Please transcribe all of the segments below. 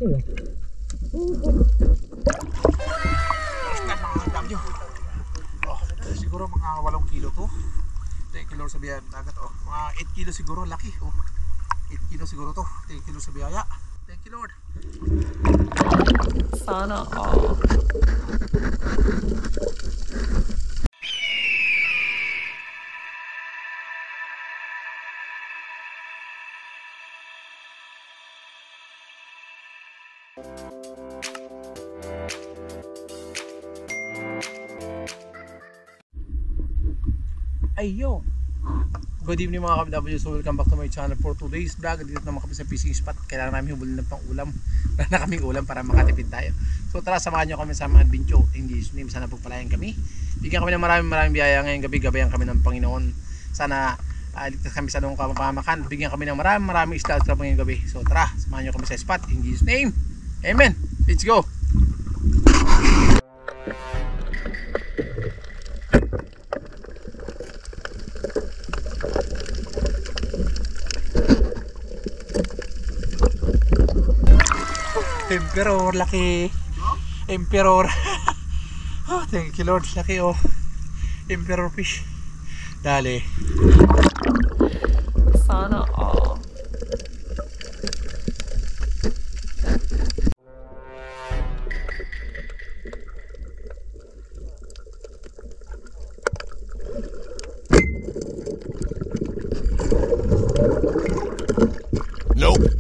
Siguro mga 8 kilo to. 10 kilo sa biyaya dagat oh. Mga 8 kilo siguro, laki oh. 8 kilo siguro to. 10 kilo sa biyaya. Thank you Lord. Sana all. Ayo. Good evening mga ka-FW, so welcome back to my channel for today's vlog. Dito naman kami sa fishing spot. Kailangan namin hubulin ng pang ulam. Wala na kaming ulam para makatipid tayo. So tara, samahan nyo kami sa mga adventure in Jesus name. Sana pagpalayan kami. Bigyan kami ng maraming biyaya ngayong gabi. Gabayan kami ng Panginoon. Sana ligtas kami sa nung kapamakan. Bigyan kami ng maraming isda sa ngayong gabi. So tara, samahan nyo kami sa spot in Jesus name. Amen. Let's go. Emperor, laki. Emperor. Oh, thank you Lord, laki oh. Emperor fish. Dali. Sana all. Nope.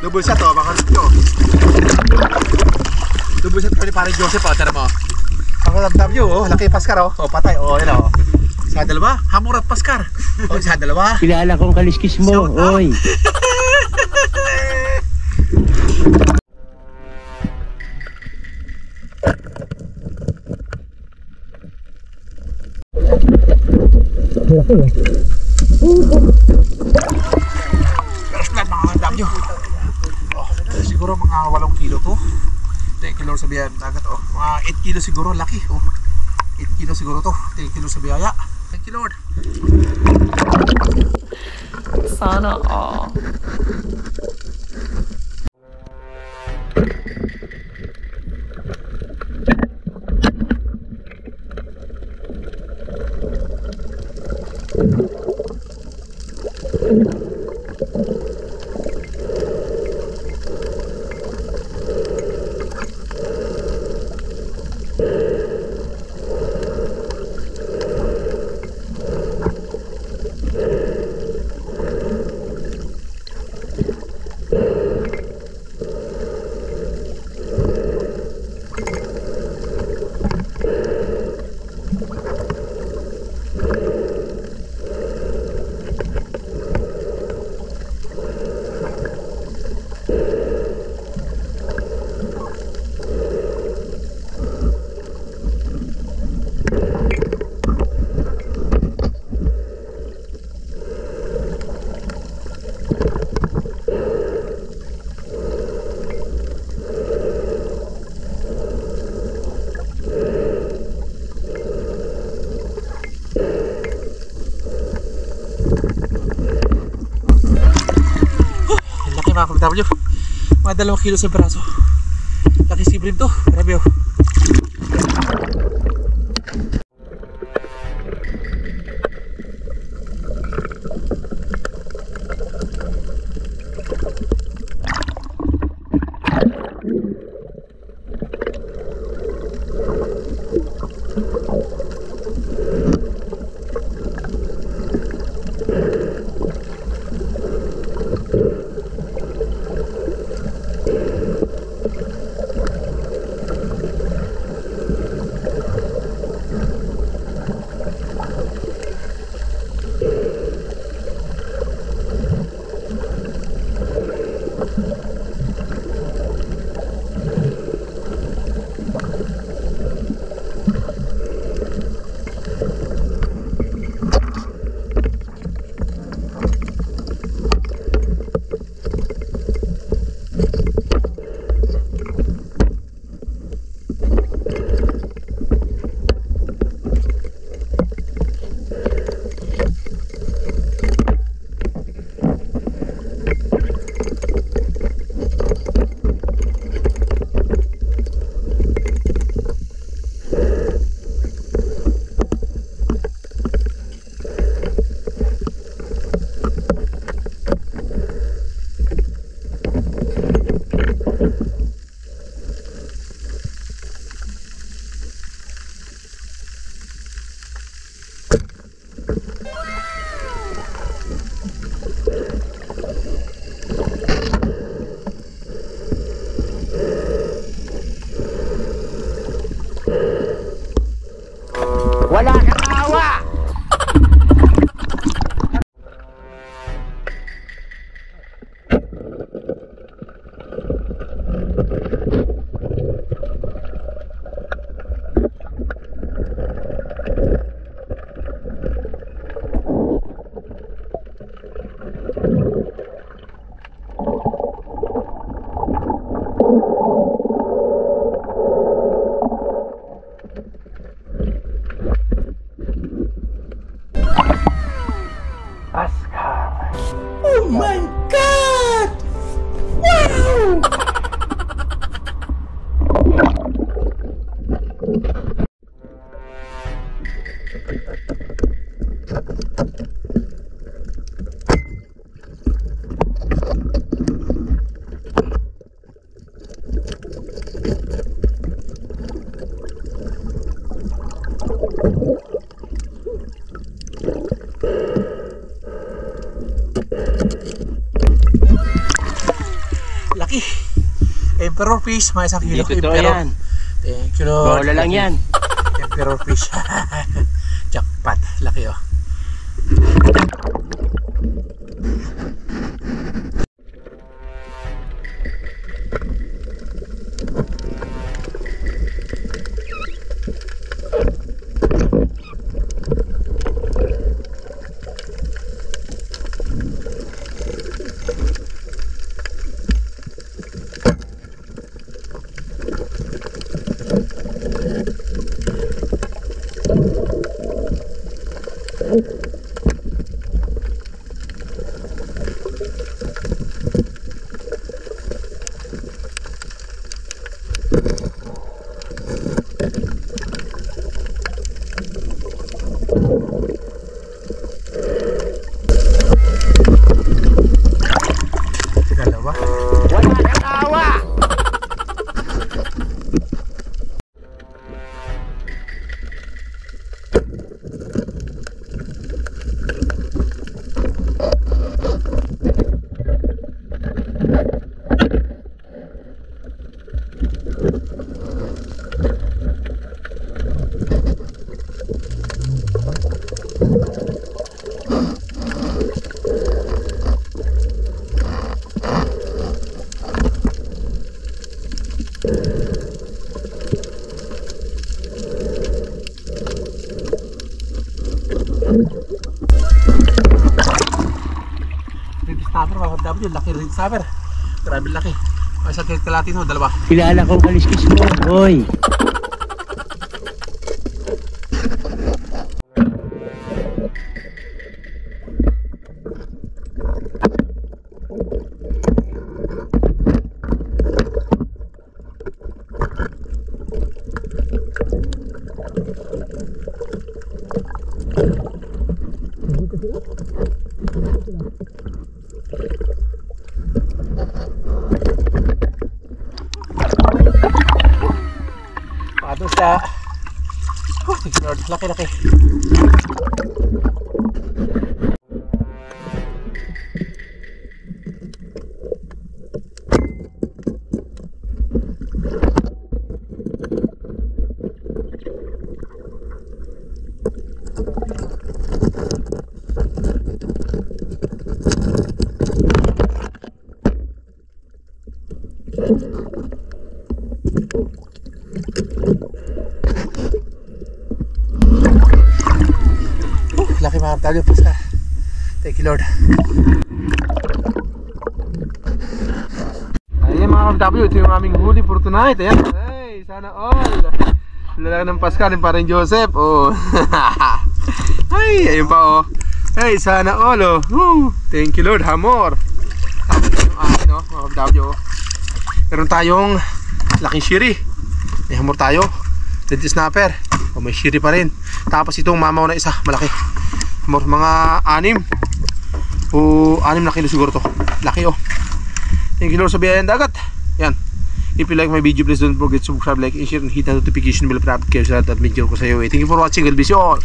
Double shot oh, baka nyo. Double shot ko ni pare Joseph oh, tara mo. Ako FW oh, laki Paskar oh. Oh, patay oh, yun oh. Sa dalawa, Hamur at Paskar. Oh, sa dalawa. Kilala kong kaliskis mo, oy. First blood mga FW. Oh, siguro mga 8 kilo to. 10 kilo sa biyaya dagat oh. Mga 8 kilo siguro, laki oh. 8 kilo siguro to. 10 kilo sa biyaya. Thank you Lord. Sana all. Mga FW, mga 2 kilo sa braso. Laki si Brim to, grabe oh. Wala kang awa! Oh my God! Wow! Laki. Emperor fish, may isang kilo. Hindi totoo Emperor. yan. Thank you, Lord. Bola lang yan. Emperor fish. Jackpot. Laki oh. Dalawa. Wala kang awa! Red snapper, mga W. Laki red snapper. Grabe laki. May isang kalahati no, dalawa. Kilala kong kaliskis mo, oy. Doon sa thank you, Lord. Laki. Laki mga kapatid yung paska. Thank you, Lord. Ayan mga kapatid, ito yung aming huli for tonight. Ayan. Ay, sana all. Lalaki ng paska rin parang Joseph. Oh. Ay, ayun pa oh. Ay, sana all oh. Woo. Thank you, Lord. Hamor. Tapos yung akin oh, mga kapatid oh. Meron tayong laking shiri. May hamor tayo. Red snapper. O may shiri pa rin. Tapos itong mamaw na isa, malaki. Mga 6 o 6 na kilo siguro to. Laki oh. Thank you Lord sa biyayang dagat. Yan. If you like my video, please don't forget to subscribe, like, and share, and hit the notification bell para update kayo sa lahat at video ko sa iyo. Thank you for watching. God bless you all.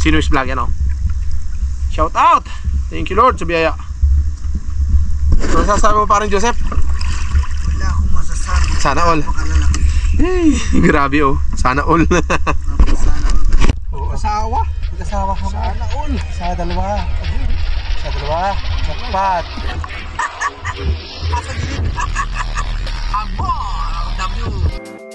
See you next vlog. Yan oh. Shout out. Thank you Lord sa biyaya. So sasabi mo parang Joseph? Wala akong masasabi. Sana all. Makalalaki. Hey, grabe oh. Sana all. Sana. Oo, Mag-asawa. Mag-asawa ka ba? Sana all. Sa dalawa. Sa dalawa. Jackpot. Abo! W.